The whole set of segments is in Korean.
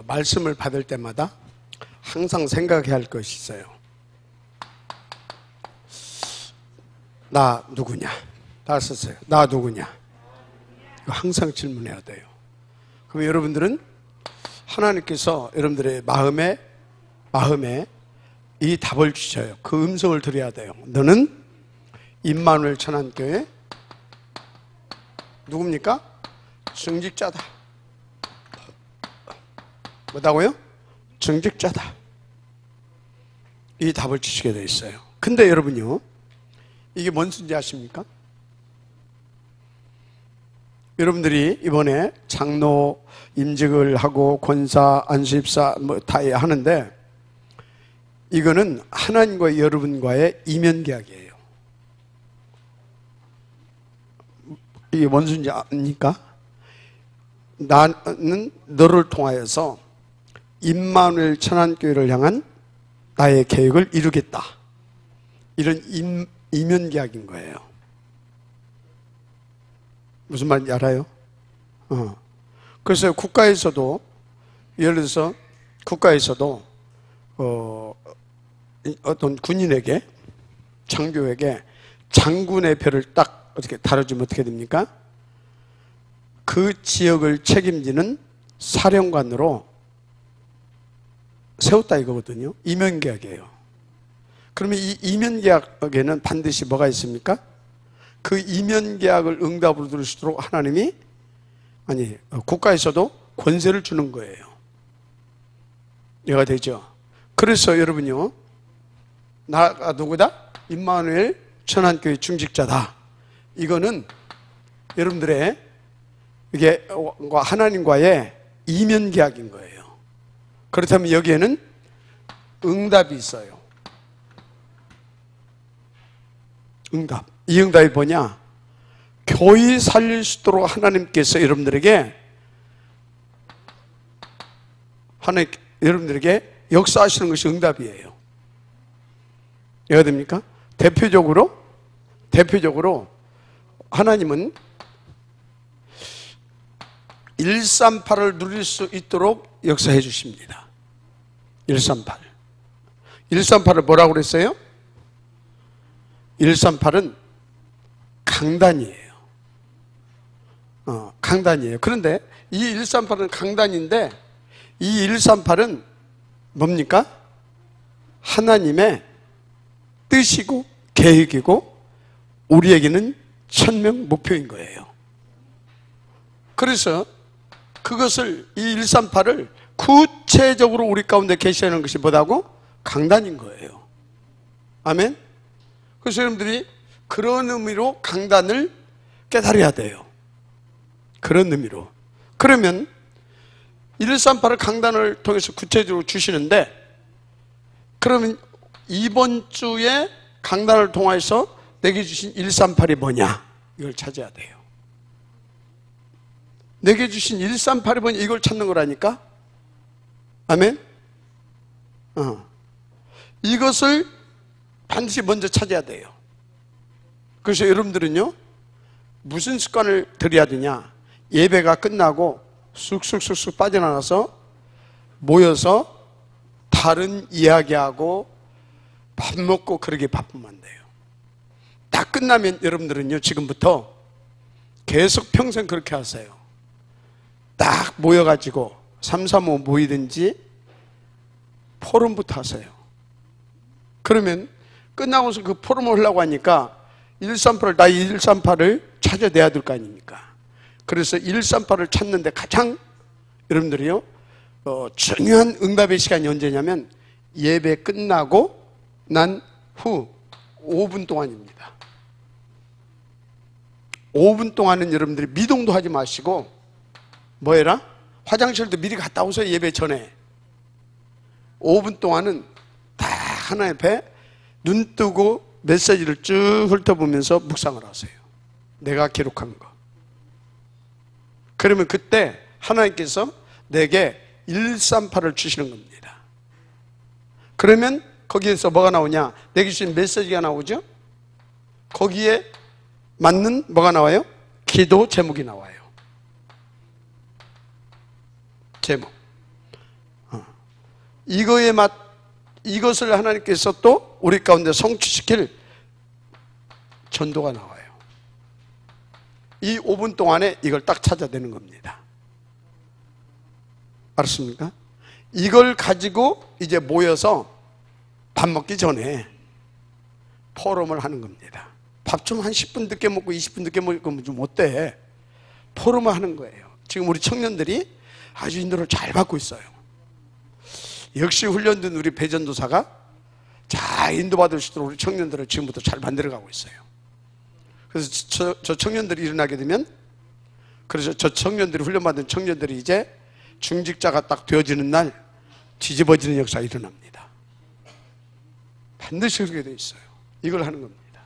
말씀을 받을 때마다 항상 생각해야 할 것이 있어요. 나 누구냐? 다 썼어요. 나 누구냐? 항상 질문해야 돼요. 그럼 여러분들은 하나님께서 여러분들의 마음에 이 답을 주셔요. 그 음성을 들어야 돼요. 너는 임마누엘 천안교회 누굽니까? 증직자다. 뭐다고요? 증직자다. 이 답을 주시게 돼 있어요. 근데 여러분요, 이게 뭔 소리인지 아십니까? 여러분들이 이번에 장로 임직을 하고 권사, 안수입사 뭐 다 하는데, 이거는 하나님과 여러분과의 이면계약이에요. 이게 뭔 소리인지 압니까? 나는 너를 통하여서 임마누엘 천안교회를 향한 나의 계획을 이루겠다. 이런 이면계약인 거예요. 무슨 말인지 알아요? 그래서 국가에서도, 예를 들어서 국가에서도 어떤 군인에게, 장교에게 장군의 별을 딱 어떻게 다뤄주면 어떻게 됩니까? 그 지역을 책임지는 사령관으로 세웠다 이거거든요. 이면계약이에요. 그러면 이 이면계약에는 반드시 뭐가 있습니까? 그 이면계약을 응답으로 들을 수 있도록 하나님이 국가에서도 권세를 주는 거예요. 이해가 되죠? 그래서 여러분요, 나가 누구다? 임마누엘 천안교회 중직자다. 이거는 여러분들의 이게 하나님과의 이면계약인 거예요. 그렇다면 여기에는 응답이 있어요. 응답. 이 응답이 뭐냐? 교회 살릴 수 있도록 하나님께서 여러분들에게 역사하시는 것이 응답이에요. 이해가 됩니까? 대표적으로 하나님은 138을 누릴 수 있도록 역사해 주십니다. 138을 뭐라고 그랬어요? 138은 강단이에요. 강단이에요. 그런데 이 138은 강단인데, 이 138은 뭡니까? 하나님의 뜻이고 계획이고 우리에게는 천명 목표인 거예요. 그래서 그것을, 이 138을 구체적으로 우리 가운데 계시하는 것이 뭐다고? 강단인 거예요. 아멘? 그래서 여러분들이 그런 의미로 강단을 깨달아야 돼요. 그런 의미로. 그러면 138을 강단을 통해서 구체적으로 주시는데, 그러면 이번 주에 강단을 통해서 내게 주신 138이 뭐냐? 이걸 찾아야 돼요. 내게 주신 138이 뭐냐? 이걸 찾는 거라니까? 아멘? 이것을 반드시 먼저 찾아야 돼요. 그래서 여러분들은요, 무슨 습관을 들여야 되냐? 예배가 끝나고 쑥쑥쑥쑥 빠져나가서 모여서 다른 이야기하고 밥 먹고 그러게 바쁘면 안 돼요. 딱 끝나면 여러분들은요, 지금부터 계속 평생 그렇게 하세요. 딱 모여가지고 335 모이든지 포럼부터 하세요. 그러면 끝나고서 그 포럼을 하려고 하니까 138을 찾아내야 될 거 아닙니까? 그래서 138을 찾는데 가장 여러분들이요, 중요한 응답의 시간이 언제냐면 예배 끝나고 난 후 5분 동안입니다. 5분 동안은 여러분들이 미동도 하지 마시고 뭐 해라? 화장실도 미리 갔다 오세요. 예배 전에 5분 동안은 다 하나님 앞에 눈 뜨고 메시지를 쭉 훑어보면서 묵상을 하세요. 내가 기록한 거. 그러면 그때 하나님께서 내게 138을 주시는 겁니다. 그러면 거기에서 뭐가 나오냐? 내게 주신 메시지가 나오죠? 거기에 맞는 뭐가 나와요? 기도 제목이 나와요. 제목. 이것을 하나님께서 또 우리 가운데 성취시킬 전도가 나와요. 이 5분 동안에 이걸 딱 찾아내는 겁니다. 알았습니까? 이걸 가지고 이제 모여서 밥 먹기 전에 포럼을 하는 겁니다. 밥 좀 한 10분 늦게 먹고 20분 늦게 먹으면 좀 어때? 포럼을 하는 거예요. 지금 우리 청년들이 아주 인도를 잘 받고 있어요. 역시 훈련된 우리 배전도사가 잘 인도받을 수 있도록 우리 청년들을 지금부터 잘 만들어가고 있어요. 그래서 저 청년들이 일어나게 되면, 그래서 저 청년들이 훈련받은 청년들이 이제 중직자가 딱 되어지는 날 뒤집어지는 역사가 일어납니다. 반드시 그렇게 돼 있어요. 이걸 하는 겁니다.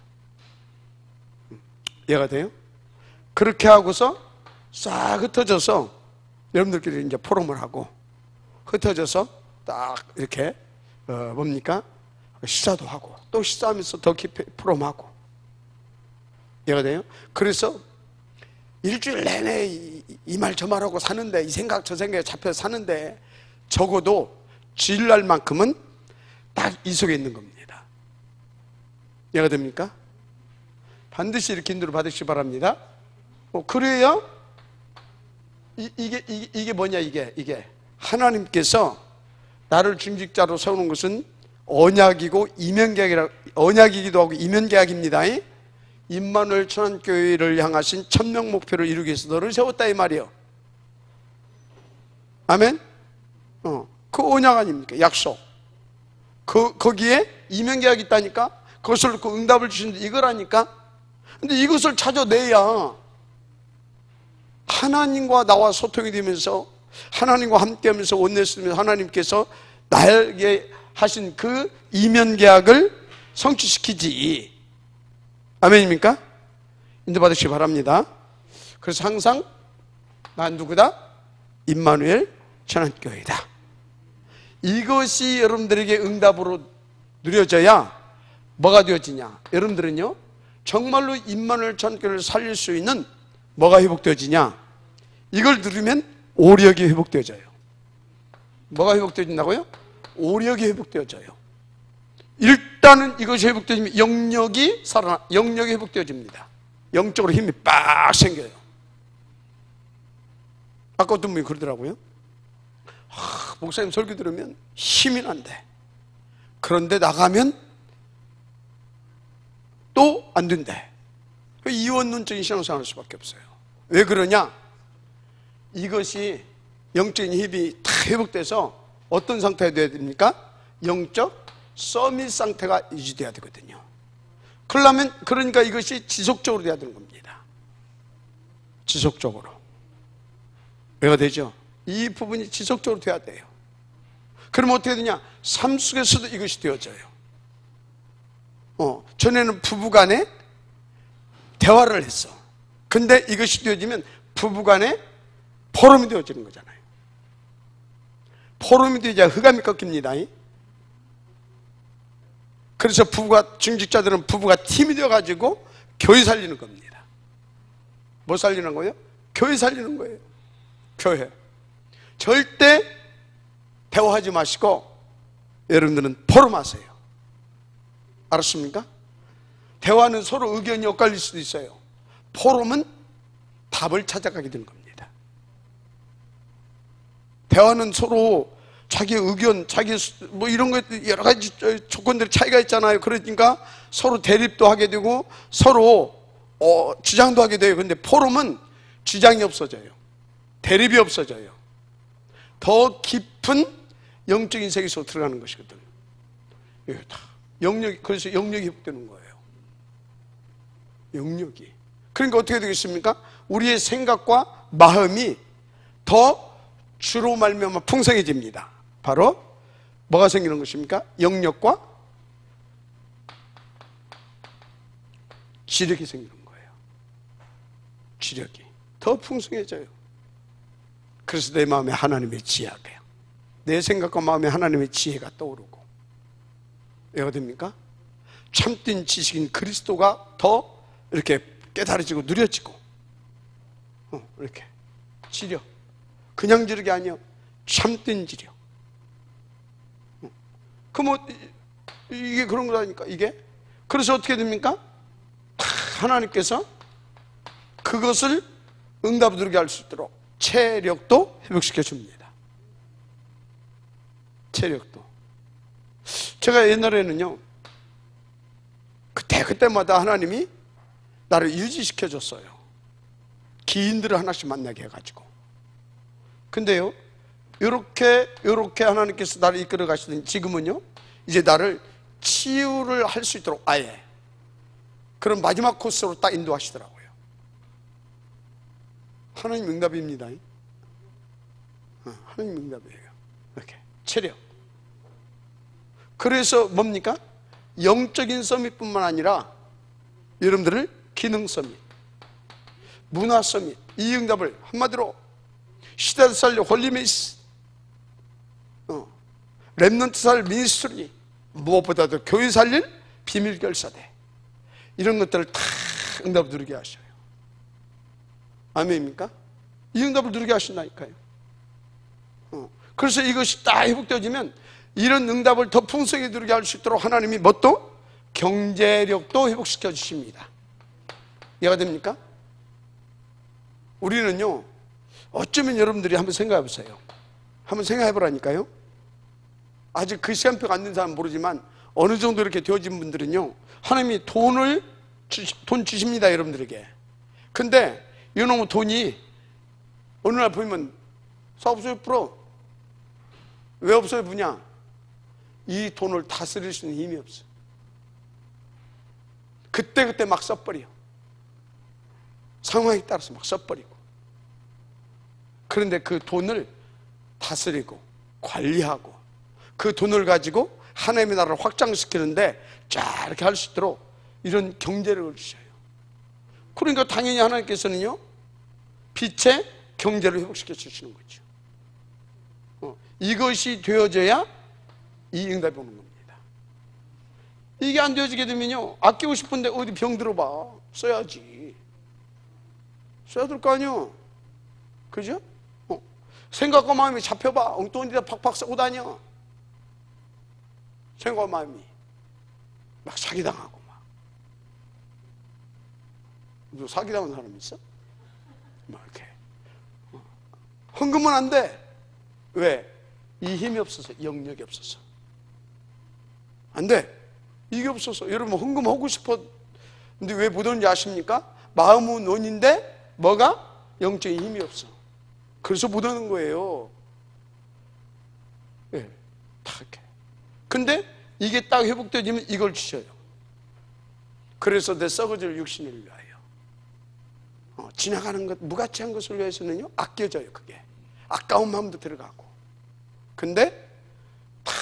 이해가 돼요? 그렇게 하고서 싹 흩어져서 여러분들끼리 이제 포럼을 하고 흩어져서 딱 이렇게 뭡니까? 식사도 하고 또 식사하면서 더 깊이 포럼하고. 이해가 돼요? 그래서 일주일 내내 이 말 저 말하고 사는데, 이 생각 저 생각에 잡혀서 사는데 적어도 주일날만큼은 딱 이 속에 있는 겁니다. 이해가 됩니까? 반드시 이렇게 인도를 받으시기 바랍니다. 그래야 이게 뭐냐, 이게 하나님께서 나를 중직자로 세우는 것은 언약이고 언약이기도 하고 이면계약입니다. 임마누엘 천안교회를 향하신 천명 목표를 이루기 위해서 너를 세웠다 이 말이요. 아멘. 그 언약 아닙니까? 약속. 거기에 이면계약이 있다니까. 그것을 놓고 응답을 주시는데 이거라니까. 근데 이것을 찾아내야 하나님과 나와 소통이 되면서 하나님과 함께하면서 원내스면서 하나님께서 나에게 하신 그 이면계약을 성취시키지. 아멘입니까? 인도받으시기 바랍니다. 그래서 항상 난 누구다? 임마누엘 천안교회다. 이것이 여러분들에게 응답으로 누려져야 뭐가 되어지냐? 여러분들은요, 정말로 임마누엘 천안교회를 살릴 수 있는 뭐가 회복되어지냐? 이걸 누르면 오력이 회복되어져요. 뭐가 회복되어진다고요? 오력이 회복되어져요. 일단은 이것이 회복되어지면 영역이 회복되어집니다. 영적으로 힘이 빡 생겨요. 아까 어떤 분이 그러더라고요. 목사님 설교 들으면 힘이 난대. 그런데 나가면 또 안 된대. 이원론적인 신앙생활을 할 수밖에 없어요. 왜 그러냐? 이것이 영적인 힘이 다 회복돼서 어떤 상태가 돼야 됩니까? 영적 서밋 상태가 유지돼야 되거든요. 그러니까 이것이 지속적으로 돼야 되는 겁니다. 지속적으로. 왜가 되죠? 이 부분이 지속적으로 돼야 돼요. 그럼 어떻게 되냐? 삶 속에서도 이것이 되어져요. 전에는 부부간에 대화를 했어. 근데 이것이 되어지면 부부간에 포럼이 되어지는 거잖아요. 포럼이 되어야 흑암이 꺾입니다. 그래서 중직자들은 부부가 팀이 되어가지고 교회 살리는 겁니다. 뭐 살리는 거예요? 교회 살리는 거예요. 교회. 절대 대화하지 마시고 여러분들은 포럼하세요. 알았습니까? 대화는 서로 의견이 엇갈릴 수도 있어요. 포럼은 답을 찾아가게 되는 겁니다. 대화는 서로 자기 의견, 자기 뭐 이런 거 여러 가지 조건들이 차이가 있잖아요. 그러니까 서로 대립도 하게 되고 서로 주장도 하게 돼요. 근데 포럼은 주장이 없어져요. 대립이 없어져요. 더 깊은 영적인 세계 속으로 들어가는 것이거든. 이게 다 그래서 영역이 회복되는 거예요. 영역이. 그러니까 어떻게 되겠습니까? 우리의 생각과 마음이 더 주로 말미암아 풍성해집니다. 바로 뭐가 생기는 것입니까? 영역과 지력이 생기는 거예요. 지력이 더 풍성해져요. 그래서 내 마음에 하나님의 지혜가 돼요. 내 생각과 마음에 하나님의 지혜가 떠오르고. 왜가 됩니까? 참된 지식인 그리스도가 더 이렇게 깨달아지고 누려지고, 이렇게 지력, 그냥 지력이 아니요, 참된 지력. 그럼 이게 그런 거라니까, 이게. 그래서 어떻게 됩니까? 하나님께서 그것을 응답을 두르게 할 수 있도록 체력도 회복시켜 줍니다. 체력도. 제가 옛날에는요, 그때마다 하나님이 나를 유지시켜 줬어요. 기인들을 하나씩 만나게 해가지고. 근데요, 요렇게 하나님께서 나를 이끌어 가시더니 지금은요, 이제 나를 치유를 할 수 있도록 아예 그런 마지막 코스로 딱 인도하시더라고요. 하나님 응답입니다. 하나님 응답이에요. 이렇게 체력. 그래서 뭡니까? 영적인 서밋뿐만 아니라 여러분들을 기능 서밋, 문화 서밋, 이 응답을 한마디로 시대를 살려 홀리메이스, 렘넌트 살 미니스트리, 무엇보다도 교회 살릴 비밀 결사대, 이런 것들을 다 응답을 누리게 하셔요. 아멘입니까? 이 응답을 누리게 하신다니까요. 그래서 이것이 다 회복되어지면 이런 응답을 더 풍성하게 누리게 할 수 있도록 하나님이 뭣도? 경제력도 회복시켜 주십니다. 이해가 됩니까? 우리는요, 어쩌면 여러분들이 한번 생각해 보세요. 한번 생각해 보라니까요. 아직 그 시간표가 안 된 사람은 모르지만 어느 정도 이렇게 되어진 분들은요, 하나님이 돈 주십니다, 여러분들에게. 근데 이놈의 돈이 어느 날 보면 없어요, 풀어. 왜 없어요, 부냐? 이 돈을 다스릴 수 있는 힘이 없어. 그때 막 써버려. 상황에 따라서 막 써버리고. 그런데 그 돈을 다스리고 관리하고 그 돈을 가지고 하나님의 나라를 확장시키는데 쫙 이렇게 할 수 있도록 이런 경제력을 주셔요. 그러니까 당연히 하나님께서는요, 빛의 경제를 회복시켜 주시는 거죠. 이것이 되어져야 이 응답이 오는 겁니다. 이게 안 되어지게 되면요, 아끼고 싶은데 어디 병 들어봐. 써야지. 써야 될 거 아니야. 그죠? 생각과 마음이 잡혀봐. 엉뚱한 데다 팍팍 쓰고 다녀. 생각과 마음이 막 사기당하고 막. 너 사기당한 사람 있어? 막 이렇게. 헌금은 안 돼. 왜? 이 힘이 없어서, 영역이 없어서. 안 돼. 이게 없어서. 여러분 헌금하고 싶어. 근데 왜 못 오는지 아십니까? 마음은 원인데 뭐가? 영적인 힘이 없어. 그래서 못 오는 거예요. 예, 다 이렇게. 근데 이게 딱 회복되어지면 이걸 주셔요. 그래서 내 썩어질 육신을 위하여, 지나가는 것, 무가치한 것을 위해서는요, 아껴져요. 그게 아까운 마음도 들어가고. 근데 다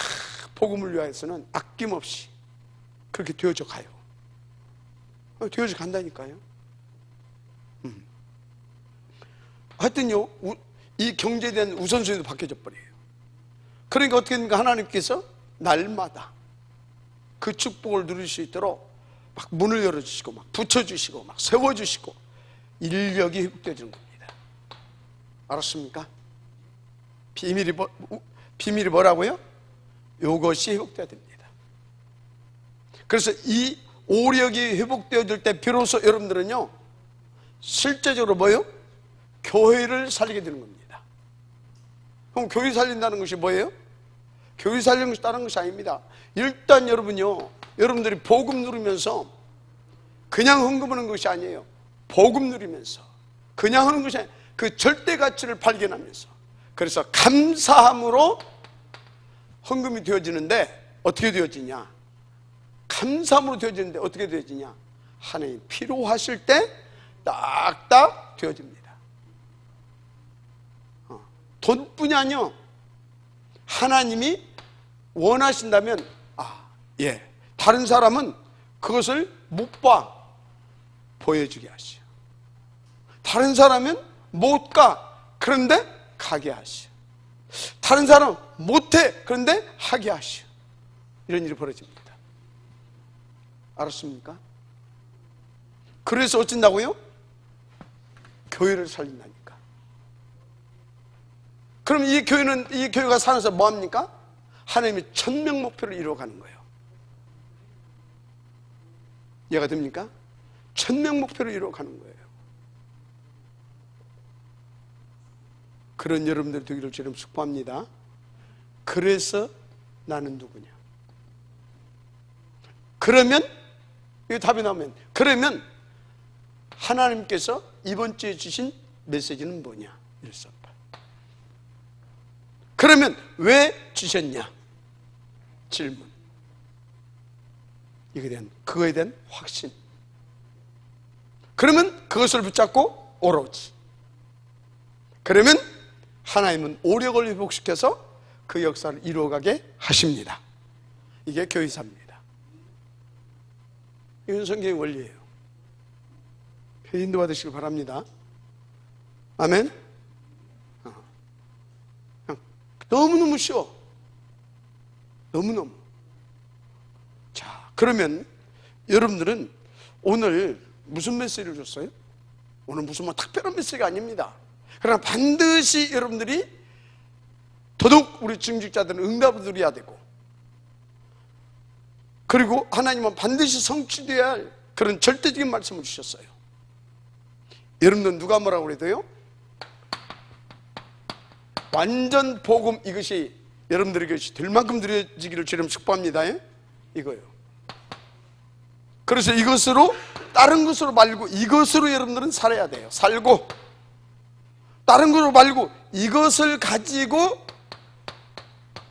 복음을 위하여서는 아낌없이 그렇게 되어져 가요. 되어져 간다니까요. 하여튼요, 이 경제에 대한 우선순위도 바뀌어져 버려요. 그러니까 어떻게 됩니까? 하나님께서 날마다 그 축복을 누릴 수 있도록 막 문을 열어주시고 막 붙여주시고 막 세워주시고 인력이 회복되어지는 겁니다. 알았습니까? 비밀이 뭐라고요? 이것이 회복되어야 됩니다. 그래서 이 오력이 회복되어질 때 비로소 여러분들은요, 실제적으로 뭐예요? 교회를 살리게 되는 겁니다. 그럼 교회 살린다는 것이 뭐예요? 교회 살리는 것이 다른 것이 아닙니다. 일단 여러분요, 여러분들이 복음 누리면서 그냥 헌금하는 것이 아니에요. 복음 누리면서 그냥 하는 것이 아니에요. 그 절대 가치를 발견하면서, 그래서 감사함으로 헌금이 되어지는데 어떻게 되어지냐? 감사함으로 되어지는데 어떻게 되어지냐? 하나님 필요하실 때 딱딱 되어집니다. 돈뿐이 아니요, 하나님이 원하신다면, 다른 사람은 그것을 못 봐, 보여주게 하시오. 다른 사람은 못 가, 그런데 가게 하시오. 다른 사람은 못해, 그런데 하게 하시오. 이런 일이 벌어집니다. 알았습니까? 그래서 어쩐다고요? 교회를 살린다니까. 그럼 이 교회가 살아서 뭐합니까? 하나님의 천명 목표를 이루어가는 거예요. 이해가 됩니까? 천명 목표를 이루어가는 거예요. 그런 여러분들 되기를 주님 축복합니다. 그래서 나는 누구냐? 그러면 이 답이 나오면, 그러면 하나님께서 이번 주에 주신 메시지는 뭐냐? 138. 그러면 왜 주셨냐? 질문. 그거에 대한 확신. 그러면 그것을 붙잡고 오로지. 그러면 하나님은 오력을 회복시켜서 그 역사를 이루어가게 하십니다. 이게 교회사입니다. 이건 성경의 원리예요. 인도받으시길 바랍니다. 아멘. 너무너무 쉬워. 너무너무. 자, 그러면 여러분들은 오늘 무슨 메시지를 줬어요? 오늘 무슨 특별한 메시지가 아닙니다. 그러나 반드시 여러분들이 더더욱 우리 증직자들은 응답을 드려야 되고, 그리고 하나님은 반드시 성취되어야 할 그런 절대적인 말씀을 주셨어요. 여러분들은 누가 뭐라고 그래도요? 완전 복음, 이것이 여러분들에게 될 만큼 드려지기를 주님 축복합니다. 이거요. 그래서 이것으로, 다른 것으로 말고 이것으로 여러분들은 살아야 돼요. 살고, 다른 것으로 말고 이것을 가지고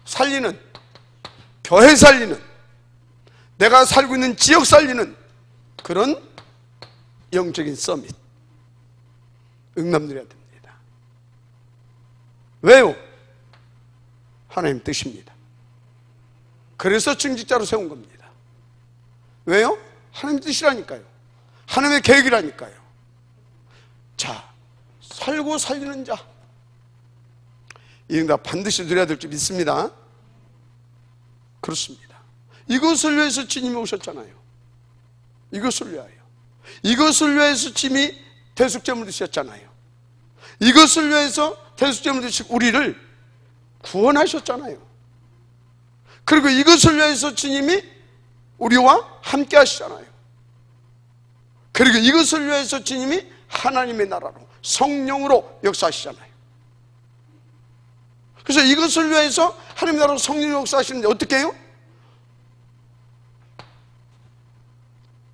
살리는, 교회 살리는, 내가 살고 있는 지역 살리는 그런 영적인 서밋 응답 드려야 됩니다. 왜요? 하나님 뜻입니다. 그래서 증직자로 세운 겁니다. 왜요? 하나님 뜻이라니까요. 하나님의 계획이라니까요. 자, 살고 살리는 자, 이 응답 반드시 드려야 될 줄 믿습니다. 그렇습니다. 이것을 위해서 주님이 오셨잖아요. 이것을 위하여. 이것을 위해서 주님이 대속제물을 드셨잖아요. 이것을 위해서 대속제물을 드시고 우리를 구원하셨잖아요. 그리고 이것을 위해서 주님이 우리와 함께 하시잖아요. 그리고 이것을 위해서 주님이 하나님의 나라로 성령으로 역사하시잖아요. 그래서 이것을 위해서 하나님의 나라로 성령으로 역사하시는데 어떻게 해요?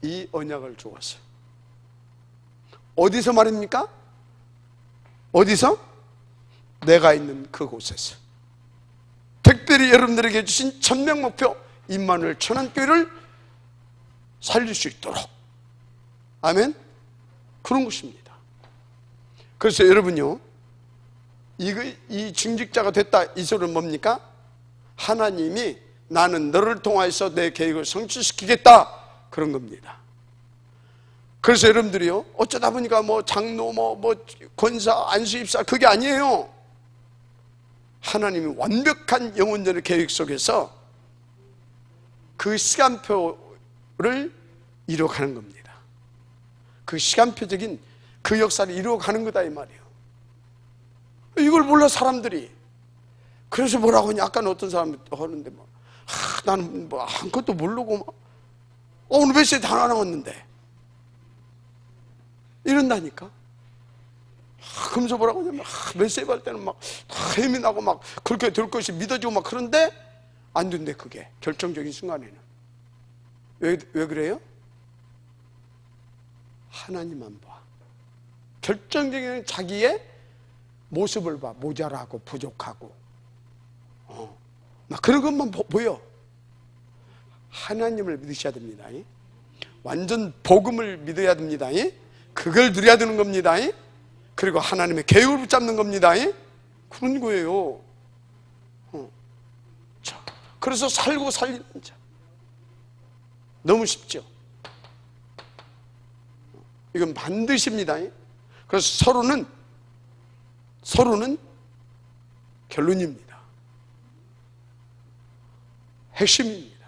이 언약을 주었어요. 어디서 말입니까? 어디서? 내가 있는 그곳에서. 특별히 여러분들에게 주신 천명 목표 임마누엘 천안교회를 살릴 수 있도록. 아멘. 그런 것입니다. 그래서 여러분요, 이 증직자가 됐다, 이 소리는 뭡니까? 하나님이 나는 너를 통해서 내 계획을 성취시키겠다, 그런 겁니다. 그래서 여러분들이요, 어쩌다 보니까 장로, 권사, 안수입사, 그게 아니에요. 하나님이 완벽한 영혼전의 계획 속에서 그 시간표를 이루어가는 겁니다. 그 시간표적인 그 역사를 이루어가는 거다, 이 말이에요. 이걸 몰라 사람들이. 그래서 뭐라고 하냐, 아까는 어떤 사람이 하는데 나는 아무것도 모르고 오늘 몇 시에 다 나왔는데 이런다니까. 그러면서 뭐라고 하냐면 메시지 할 때는 힘이 나고 그렇게 될 것이 믿어지고 그런데 안 된대. 그게 결정적인 순간에는. 왜 그래요? 하나님만 봐. 결정적인 자기의 모습을 봐. 모자라고 부족하고 그런 것만 보여. 하나님을 믿으셔야 됩니다. 완전 복음을 믿어야 됩니다. 그걸 누려야 되는 겁니다. 그리고 하나님의 계획을 붙잡는 겁니다. 그런 거예요. 자, 그래서 살고 살리는 자. 너무 쉽죠? 이건 반드시입니다. 그래서 서로는 결론입니다. 핵심입니다.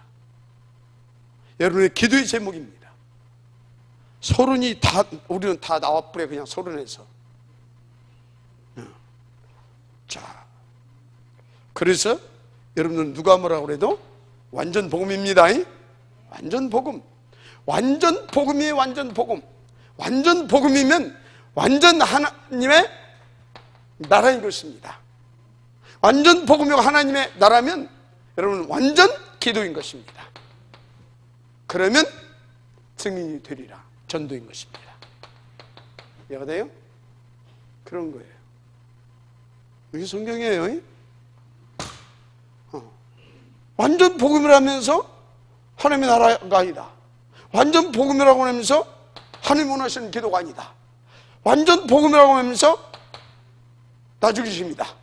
여러분의 기도의 제목입니다. 우리는 다 나와버려, 그냥 서론에서. 자, 그래서 여러분들은 누가 뭐라고 그래도 완전 복음입니다. 완전 복음. 완전 복음이에요. 완전 복음. 완전 복음이면 완전 하나님의 나라인 것입니다. 완전 복음이고 하나님의 나라면 여러분 완전 기도인 것입니다. 그러면 증인이 되리라. 전도인 것입니다. 이해가 돼요? 그런 거예요. 이게 성경이에요. 완전 복음을 하면서 하나님의 나라가 아니다. 완전 복음이라고 하면서 하나님 원하시는 기도가 아니다. 완전 복음이라고 하면서 나 죽이십니다.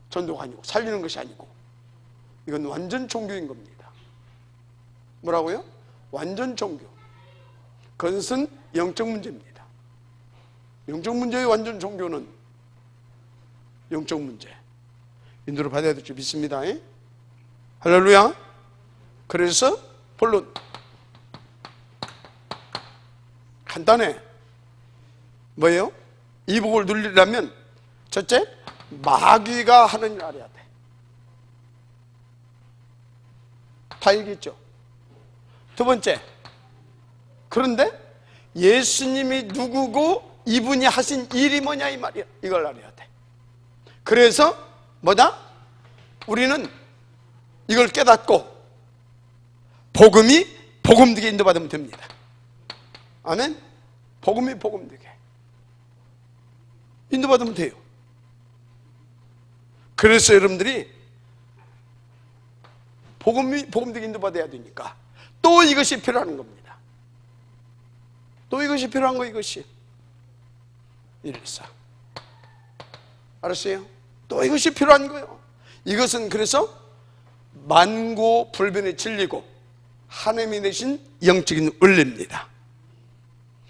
전도가 아니고 살리는 것이 아니고 이건 완전 종교인 겁니다. 뭐라고요? 완전 종교. 그것은 영적 문제입니다. 영적 문제의 완전 종교는 영적 문제. 인도를 받아야 될 줄 믿습니다. 할렐루야. 그래서 본론 간단해. 뭐예요? 이 복을 누리려면 첫째, 마귀가 하는 일 알아야 돼. 다 얘기했죠. 두 번째, 그런데 예수님이 누구고 이분이 하신 일이 뭐냐 이 말이야. 이걸 알아야 돼. 그래서 뭐다? 우리는 이걸 깨닫고 복음이 복음되게 인도받으면 됩니다. 아멘? 복음이 복음되게 인도받으면 돼요. 그래서 여러분들이 복음이 복음되게 인도받아야 되니까 또 이것이 필요한 겁니다. 또 이것이 필요한 거 이것이 114 알았어요? 또 이것이 필요한 거예요. 이것은 그래서 만고불변의 진리고 하나님이 내신 영적인 원리입니다.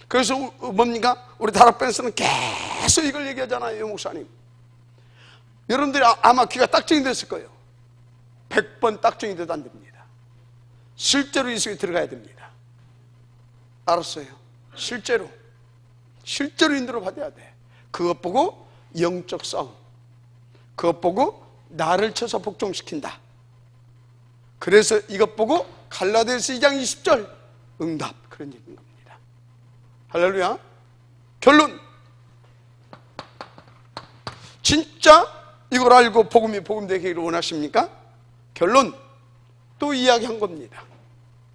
그래서 뭡니까? 우리 다락방에서는 계속 이걸 얘기하잖아요. 목사님, 여러분들이 아마 귀가 딱정이 됐을 거예요. 100번 딱정이 돼도 안 됩니다. 실제로 이 속에 들어가야 됩니다. 알았어요? 실제로 인도를 받아야 돼. 그것 보고 영적 싸움, 그것 보고 나를 쳐서 복종시킨다. 그래서 이것 보고 갈라디아서 2장 20절 응답, 그런 얘기인 겁니다. 할렐루야. 결론, 진짜 이걸 알고 복음이 복음되기를 원하십니까? 결론, 또 이야기한 겁니다.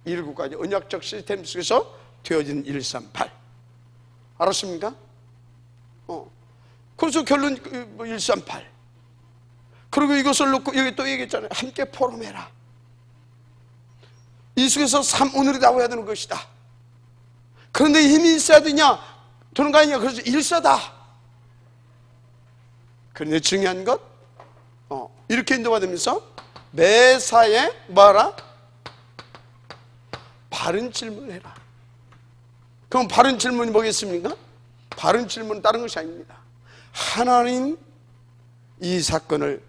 1구까지 언약적 시스템 속에서 되어진 138 알았습니까? 그래서 결론 138. 그리고 이것을 놓고 여기 또 얘기했잖아요. 함께 포럼해라. 이 속에서 오늘이 나와야 되는 것이다. 그런데 힘이 있어야 되냐? 그런 거 아니냐? 그래서 일사다. 그런데 중요한 것, 이렇게 인도받으면서 매사에 뭐하라? 바른 질문을 해라. 그럼 바른 질문이 뭐겠습니까? 바른 질문은 다른 것이 아닙니다. 하나님, 이 사건을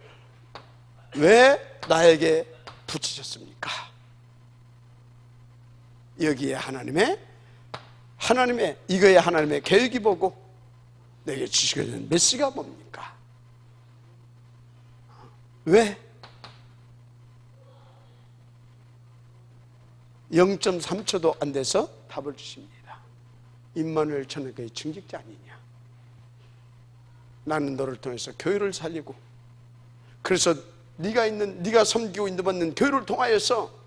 왜 나에게 붙이셨습니까? 여기에 하나님의 이거에 하나님의 계획이 뭐고 내게 주시게 된 메시지가 뭡니까? 왜? 0.3초도 안 돼서 답을 주십니다. 임마누엘 천국의 증직자 아니냐? 나는 너를 통해서 교회를 살리고, 그래서 네가 섬기고 인도받는 교회를 통하여서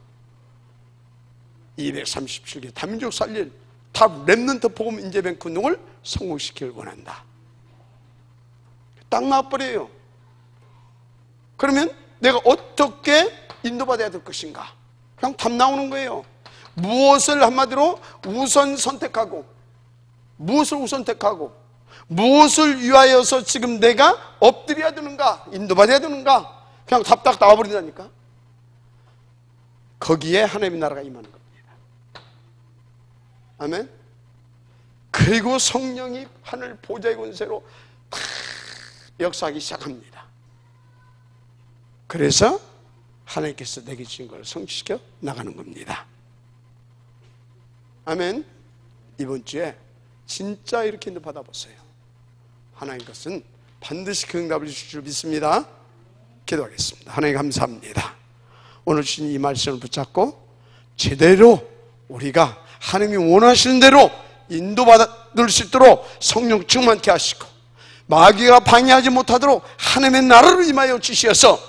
237개 다민족 살릴 탑 렘넌트 복음 인재뱅크 운동을 성공시키길 원한다. 딱 나와버려요. 그러면 내가 어떻게 인도받아야 될 것인가? 그냥 답 나오는 거예요. 무엇을 한마디로 우선 선택하고, 무엇을 위하여서 지금 내가 엎드려야 되는가, 인도받아야 되는가, 그냥 답 딱 나와버린다니까. 거기에 하나님의 나라가 임하는 겁니다. 아멘. 그리고 성령이 하늘 보좌의 권세로 다 역사하기 시작합니다. 그래서 하나님께서 내게 주신 걸 성취시켜 나가는 겁니다. 아멘. 이번 주에 진짜 이렇게 인도 받아보세요. 하나님 것은 반드시 그 응답을 주실 줄 믿습니다. 기도하겠습니다. 하나님 감사합니다. 오늘 주신 이 말씀을 붙잡고 제대로 우리가 하나님이 원하시는 대로 인도받을 수 있도록 성령 충만케 하시고 마귀가 방해하지 못하도록 하나님의 나라를 임하여 주시어서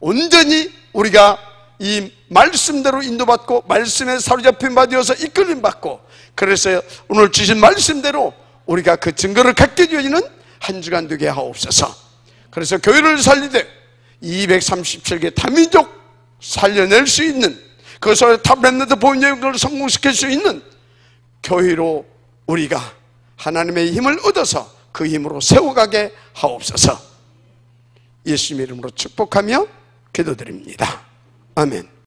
온전히 우리가 이 말씀대로 인도받고 말씀에 사로잡힌 바 되어서 이끌림 받고, 그래서 오늘 주신 말씀대로 우리가 그 증거를 갖게 되어지는 한 주간 되게 하옵소서. 그래서 교회를 살리되 237개 다민족 살려낼 수 있는, 그것을 탑랜드 본연을 성공시킬 수 있는 교회로 우리가 하나님의 힘을 얻어서 그 힘으로 세워가게 하옵소서. 예수님의 이름으로 축복하며 기도드립니다. 아멘.